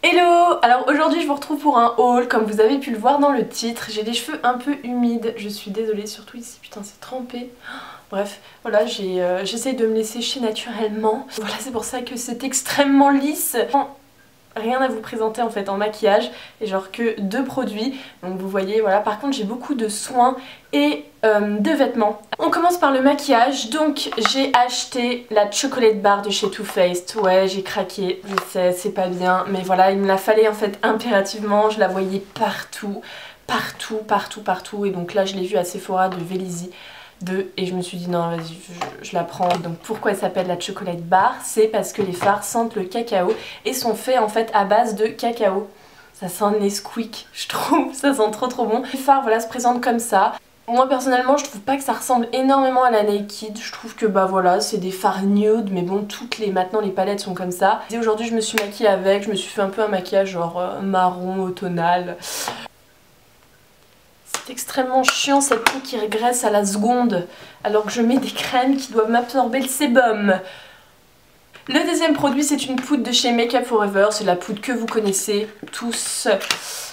Hello! Alors aujourd'hui je vous retrouve pour un haul, comme vous avez pu le voir dans le titre. J'ai les cheveux un peu humides, je suis désolée, surtout ici, putain c'est trempé. Bref, voilà, j'essaye de me les sécher naturellement. Voilà, c'est pour ça que c'est extrêmement lisse. Rien à vous présenter en fait en maquillage, et genre que deux produits, donc vous voyez, voilà. Par contre j'ai beaucoup de soins et de vêtements. On commence par le maquillage, donc j'ai acheté la chocolate bar de chez Too Faced. Ouais, j'ai craqué, je sais, c'est pas bien, mais voilà, il me la fallait en fait impérativement. Je la voyais partout, partout, et donc là je l'ai vue à Sephora de Vélizy 2 et je me suis dit non vas-y je la prends. Donc pourquoi elle s'appelle la chocolate bar? C'est parce que les fards sentent le cacao et sont faits en fait à base de cacao. Ça sent Nesquik, je trouve, ça sent trop bon. Les fards voilà se présentent comme ça. Moi personnellement je trouve pas que ça ressemble énormément à la Naked. Je trouve que bah voilà c'est des fards nude, mais bon maintenant les palettes sont comme ça. Et aujourd'hui je me suis maquillée avec, je me suis fait un peu un maquillage genre marron automnal. C'est extrêmement chiant cette peau qui régresse à la seconde alors que je mets des crèmes qui doivent m'absorber le sébum. Le deuxième produit c'est une poudre de chez Make Up For Ever, c'est la poudre que vous connaissez tous.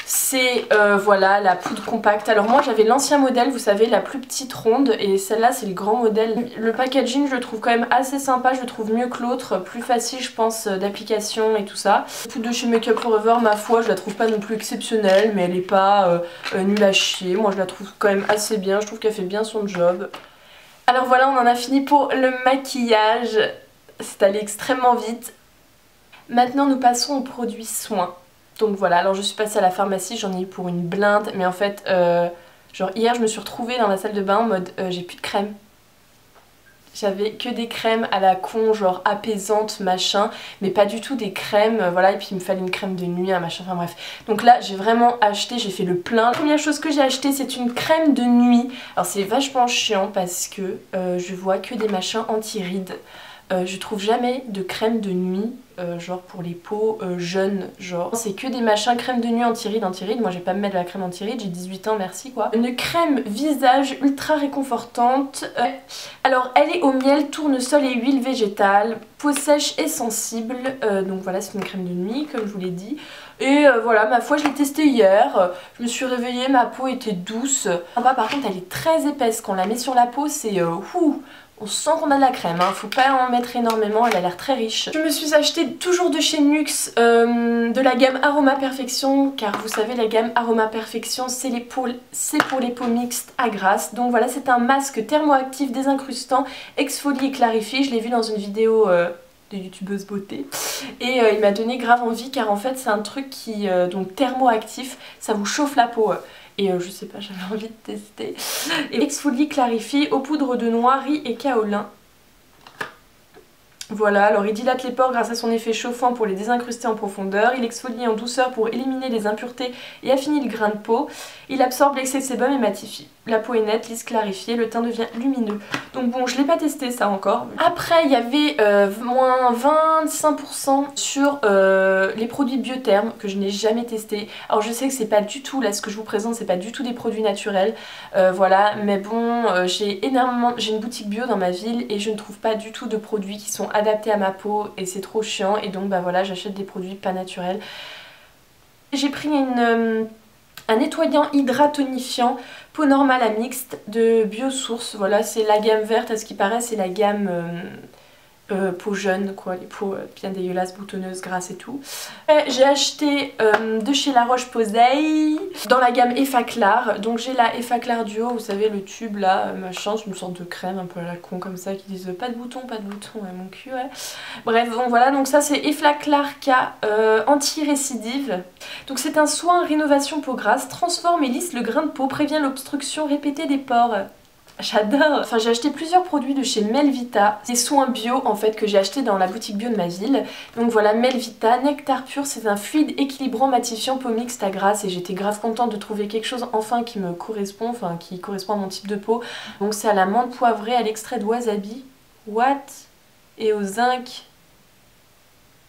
C'est voilà la poudre compacte. Alors moi j'avais l'ancien modèle, vous savez, la plus petite ronde, et celle-là c'est le grand modèle. Le packaging je le trouve quand même assez sympa, je le trouve mieux que l'autre, plus facile je pense d'application et tout ça. La poudre de chez Make Up For Ever, ma foi, je la trouve pas non plus exceptionnelle, mais elle est pas nulle à chier. Moi je la trouve quand même assez bien, je trouve qu'elle fait bien son job. Alors voilà, on en a fini pour le maquillage, c'est allé extrêmement vite. Maintenant nous passons aux produits soins. Donc voilà, alors je suis passée à la pharmacie, j'en ai eu pour une blinde, mais en fait, genre hier je me suis retrouvée dans la salle de bain en mode j'ai plus de crème. J'avais que des crèmes à la con, genre apaisantes, machin, mais pas du tout des crèmes, voilà, et puis il me fallait une crème de nuit, un machin, enfin bref. Donc là j'ai vraiment acheté, j'ai fait le plein. La première chose que j'ai acheté c'est une crème de nuit. Alors c'est vachement chiant parce que je vois que des machins anti-rides. Je trouve jamais de crème de nuit, genre pour les peaux jeunes, genre. C'est que des machins crème de nuit anti-rides, moi je vais pas me mettre de la crème anti-rides, j'ai 18 ans, merci quoi. Une crème visage ultra réconfortante. Alors elle est au miel, tournesol et huile végétale, peau sèche et sensible. Donc voilà, c'est une crème de nuit comme je vous l'ai dit. Et voilà, ma foi je l'ai testée hier, je me suis réveillée, ma peau était douce. Par contre elle est très épaisse, quand on la met sur la peau c'est on sent qu'on a de la crème, hein. Faut pas en mettre énormément, elle a l'air très riche. Je me suis acheté toujours de chez NYX de la gamme Aroma Perfection, car vous savez la gamme Aroma Perfection c'est pour les peaux mixtes à grasse. Donc voilà, c'est un masque thermoactif désincrustant, exfolie et clarifie. Je l'ai vu dans une vidéo de youtubeuse beauté et il m'a donné grave envie, car en fait c'est un truc qui donc thermoactif, ça vous chauffe la peau. Et je sais pas, j'avais envie de tester. Et exfolie clarifie aux poudres de noix, riz et kaolin. Voilà, alors il dilate les pores grâce à son effet chauffant pour les désincruster en profondeur. Il exfolie en douceur pour éliminer les impuretés et affiner le grain de peau. Il absorbe l'excès de sébum et matifie. La peau est nette, lisse, clarifiée, le teint devient lumineux. Donc bon, je l'ai pas testé ça encore. Après, il y avait moins 25% sur les produits Biotherm que je n'ai jamais testé. Alors je sais que c'est pas du tout, là ce que je vous présente, c'est pas du tout des produits naturels. Voilà, mais bon, j'ai une boutique bio dans ma ville et je ne trouve pas du tout de produits qui sont adaptés à ma peau et c'est trop chiant, et donc bah voilà, j'achète des produits pas naturels. J'ai pris un nettoyant hydratonifiant peau normale à mixte de Biosource. Voilà, c'est la gamme verte, à ce qui paraît c'est la gamme peau jeune quoi, les peaux bien dégueulasses, boutonneuses, grasses et tout. J'ai acheté de chez La Roche-Posay dans la gamme Effaclar. Donc j'ai la Effaclar Duo, vous savez le tube là, machin, c'est une sorte de crème un peu à la con comme ça qui disent pas de bouton, ouais, mon cul, ouais. Bref, donc voilà, donc ça c'est Effaclar K anti-récidive. Donc c'est un soin rénovation peau grasse, transforme et lisse le grain de peau, prévient l'obstruction répétée des pores. J'adore. Enfin j'ai acheté plusieurs produits de chez Melvita, des soins bio en fait que j'ai acheté dans la boutique bio de ma ville. Donc voilà, Melvita Nectar Pur, c'est un fluide équilibrant matifiant peau mixte à grasse, et j'étais grave contente de trouver quelque chose enfin qui me correspond, enfin qui correspond à mon type de peau. Donc c'est à la menthe poivrée, à l'extrait de wasabi, what, et au zinc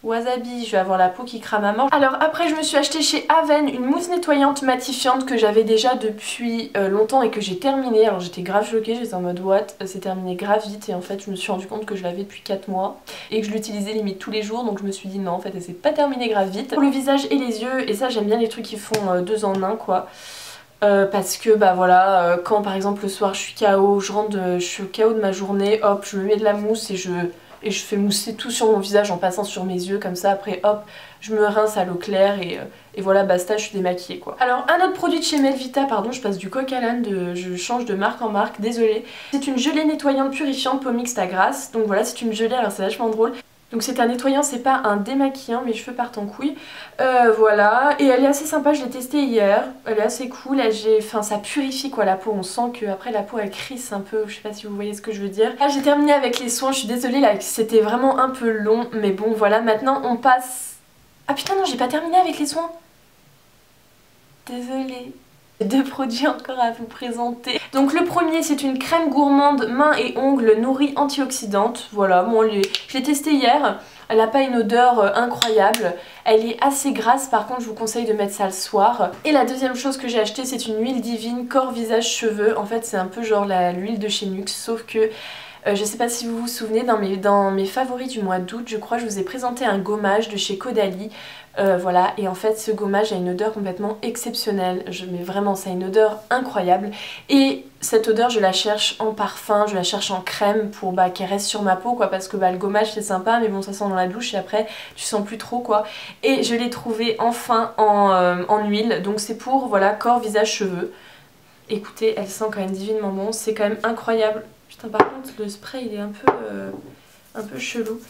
wasabi, je vais avoir la peau qui crame à mort. Alors après je me suis acheté chez Aven une mousse nettoyante matifiante que j'avais déjà depuis longtemps et que j'ai terminée. Alors j'étais grave choquée, j'étais en mode what, c'est terminé grave vite et en fait je me suis rendu compte que je l'avais depuis 4 mois et que je l'utilisais limite tous les jours, donc je me suis dit non en fait elle s'est pas terminée grave vite. Pour le visage et les yeux, et ça j'aime bien les trucs qui font 2 en 1 quoi. Parce que bah voilà, quand par exemple le soir je suis KO, je suis au KO de ma journée, hop je me mets de la mousse et je fais mousser tout sur mon visage en passant sur mes yeux comme ça, après hop je me rince à l'eau claire et voilà basta, je suis démaquillée quoi. Alors un autre produit de chez Melvita, pardon je passe du coq à l'âne, je change de marque en marque, désolée. C'est une gelée nettoyante purifiante peau mixte à grasse, donc voilà c'est une gelée, alors c'est vachement drôle. Donc c'est un nettoyant, c'est pas un démaquillant, mes cheveux partent en couille. Voilà, et elle est assez sympa, je l'ai testée hier, elle est assez cool, ça purifie quoi la peau, on sent que après la peau elle crisse un peu, je sais pas si vous voyez ce que je veux dire. Là j'ai terminé avec les soins, je suis désolée là, c'était vraiment un peu long, mais bon voilà, maintenant on passe... Ah putain non, j'ai pas terminé avec les soins. Désolée. 2 produits encore à vous présenter. Donc le premier c'est une crème gourmande mains et ongles nourrie antioxydante. Voilà, moi je l'ai testé hier. Elle n'a pas une odeur incroyable. Elle est assez grasse, par contre je vous conseille de mettre ça le soir. Et la deuxième chose que j'ai acheté c'est une huile divine corps, visage, cheveux. En fait c'est un peu genre l'huile de chez Nuxe, sauf que... je sais pas si vous vous souvenez, dans mes favoris du mois d'août, je crois je vous ai présenté un gommage de chez Caudalie. Voilà, et en fait ce gommage a une odeur complètement exceptionnelle, mais vraiment ça a une odeur incroyable. Et cette odeur je la cherche en parfum, je la cherche en crème pour qu'elle reste sur ma peau quoi, parce que le gommage c'est sympa mais bon ça sent dans la douche et après tu sens plus trop quoi. Et je l'ai trouvé enfin en huile, donc c'est pour voilà corps, visage, cheveux. Écoutez, elle sent quand même divinement bon, c'est quand même incroyable. Putain par contre le spray il est un peu chelou.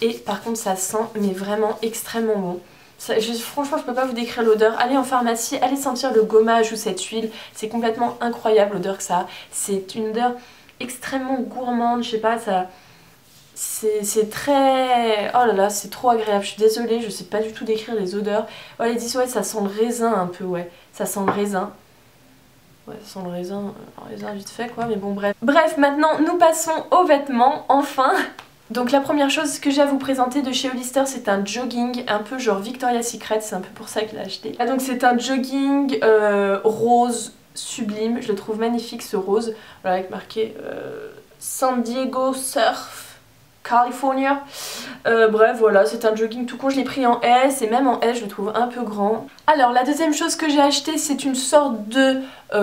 Et par contre ça sent mais vraiment extrêmement bon. Franchement je peux pas vous décrire l'odeur. Allez en pharmacie, allez sentir le gommage ou cette huile. C'est complètement incroyable l'odeur que ça a. C'est une odeur extrêmement gourmande, je sais pas, ça... C'est très... Oh là là, c'est trop agréable. Je suis désolée, je sais pas du tout décrire les odeurs. Ouais, ils disent ouais ça sent le raisin un peu, ouais. Ça sent le raisin. Ouais, ça sent le raisin vite fait quoi, mais bon bref. Bref, maintenant nous passons aux vêtements, enfin. Donc la première chose que j'ai à vous présenter de chez Hollister c'est un jogging un peu genre Victoria's Secret, c'est un peu pour ça que je l'ai acheté. Ah, donc c'est un jogging rose sublime, je le trouve magnifique ce rose, voilà, avec marqué San Diego Surf California. Bref voilà, c'est un jogging tout con, je l'ai pris en S et même en S je le trouve un peu grand. Alors la deuxième chose que j'ai acheté c'est une sorte de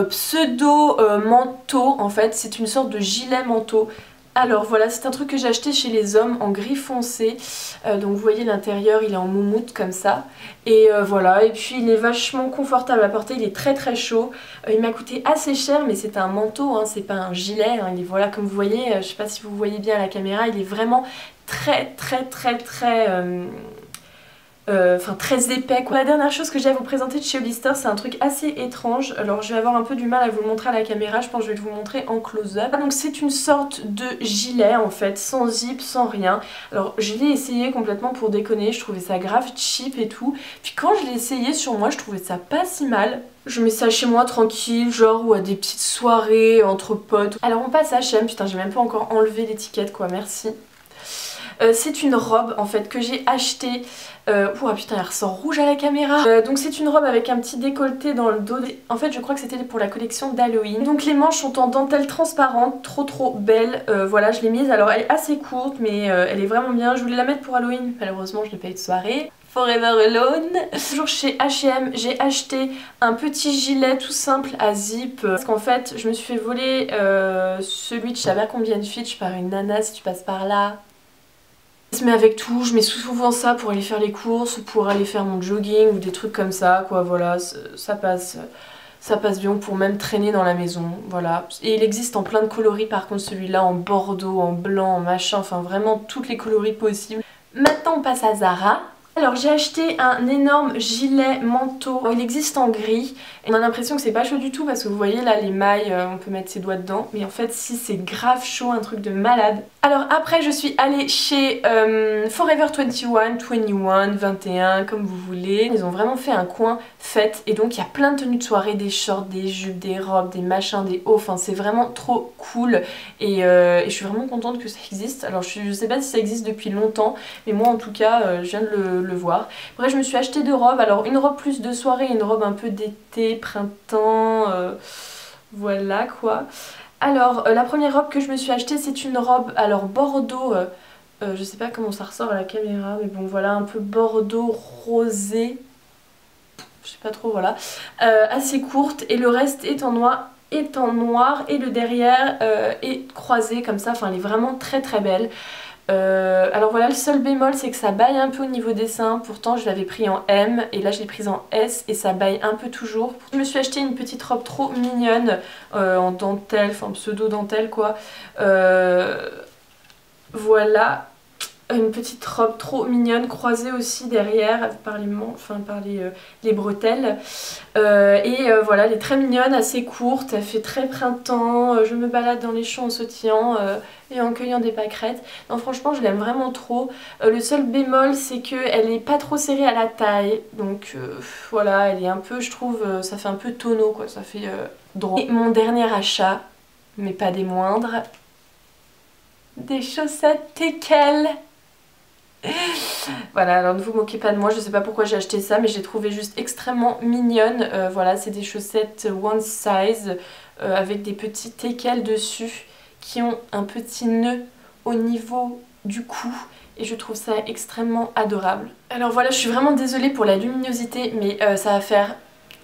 pseudo manteau en fait, c'est une sorte de gilet manteau. Alors voilà, c'est un truc que j'ai acheté chez les hommes en gris foncé, donc vous voyez l'intérieur il est en moumoute comme ça, et voilà, et puis il est vachement confortable à porter, il est très très chaud, il m'a coûté assez cher mais c'est un manteau, hein, c'est pas un gilet, hein, il est voilà comme vous voyez, je sais pas si vous voyez bien à la caméra, il est vraiment très très épais quoi. La dernière chose que j'ai à vous présenter de chez Hollister c'est un truc assez étrange, alors je vais avoir un peu du mal à vous le montrer à la caméra, je pense que je vais vous le montrer en close-up. Donc c'est une sorte de gilet en fait, sans zip, sans rien. Alors je l'ai essayé complètement pour déconner, je trouvais ça grave cheap et tout, puis quand je l'ai essayé sur moi je trouvais ça pas si mal. Je mets ça chez moi tranquille, genre ou à des petites soirées entre potes. Alors on passe à H&M, putain j'ai même pas encore enlevé l'étiquette quoi, merci. C'est une robe en fait que j'ai achetée. Ouah putain elle ressort rouge à la caméra. Donc c'est une robe avec un petit décolleté dans le dos. En fait je crois que c'était pour la collection d'Halloween. Donc les manches sont en dentelle transparente, trop belle. Voilà je l'ai mise, alors elle est assez courte mais elle est vraiment bien. Je voulais la mettre pour Halloween, malheureusement je n'ai pas eu de soirée. Forever Alone. Toujours chez H&M, j'ai acheté un petit gilet tout simple à zip. Parce qu'en fait je me suis fait voler celui de je sais pas combien de Fitch par une nana si tu passes par là. Je mets avec tout, je mets souvent ça pour aller faire les courses, pour aller faire mon jogging ou des trucs comme ça quoi, voilà, ça passe bien pour même traîner dans la maison, voilà. Et il existe en plein de coloris par contre celui-là, en bordeaux, en blanc, en machin, enfin vraiment toutes les coloris possibles. Maintenant on passe à Zara. Alors j'ai acheté un énorme gilet manteau, il existe en gris, et on a l'impression que c'est pas chaud du tout parce que vous voyez là les mailles, on peut mettre ses doigts dedans, mais en fait si c'est grave chaud, un truc de malade. Alors après je suis allée chez Forever 21, 21, 21 comme vous voulez, ils ont vraiment fait un coin fête et donc il y a plein de tenues de soirée, des shorts, des jupes, des robes, des machins, des hauts, enfin c'est vraiment trop cool et je suis vraiment contente que ça existe. Alors je sais pas si ça existe depuis longtemps, mais moi en tout cas je viens de le voir. Après je me suis acheté deux robes, alors une robe plus de soirée et une robe un peu d'été, printemps, voilà quoi. Alors la première robe que je me suis achetée c'est une robe alors bordeaux, je sais pas comment ça ressort à la caméra mais bon voilà un peu bordeaux rosé, je sais pas trop voilà, assez courte et le reste est en noir et le derrière est croisé comme ça, enfin elle est vraiment très très belle. Alors voilà, le seul bémol c'est que ça baille un peu au niveau des seins, pourtant je l'avais pris en M et là je l'ai prise en S et ça baille un peu toujours. Je me suis acheté une petite robe trop mignonne en dentelle, enfin pseudo dentelle quoi, voilà. Une petite robe trop mignonne croisée aussi derrière par les bretelles voilà, elle est très mignonne, assez courte, elle fait très printemps, je me balade dans les champs en sautillant et en cueillant des pâquerettes. Non franchement je l'aime vraiment trop. Le seul bémol c'est qu'elle est pas trop serrée à la taille, donc voilà, elle est un peu, je trouve, ça fait un peu tonneau quoi, ça fait drôle. Et mon dernier achat, mais pas des moindres, des chaussettes Teckel. Voilà, alors ne vous moquez pas de moi, je sais pas pourquoi j'ai acheté ça mais j'ai trouvé juste extrêmement mignonne. Voilà, c'est des chaussettes one size avec des petits Teckel dessus qui ont un petit nœud au niveau du cou et je trouve ça extrêmement adorable. Alors voilà, je suis vraiment désolée pour la luminosité mais ça va faire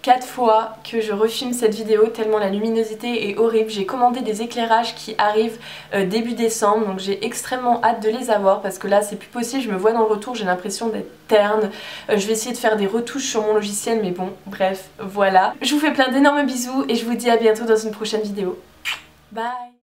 4 fois que je refilme cette vidéo tellement la luminosité est horrible. J'ai commandé des éclairages qui arrivent début décembre, donc j'ai extrêmement hâte de les avoir parce que là c'est plus possible, je me vois dans le retour, j'ai l'impression d'être terne. Je vais essayer de faire des retouches sur mon logiciel mais bon bref voilà. Je vous fais plein d'énormes bisous et je vous dis à bientôt dans une prochaine vidéo. Bye.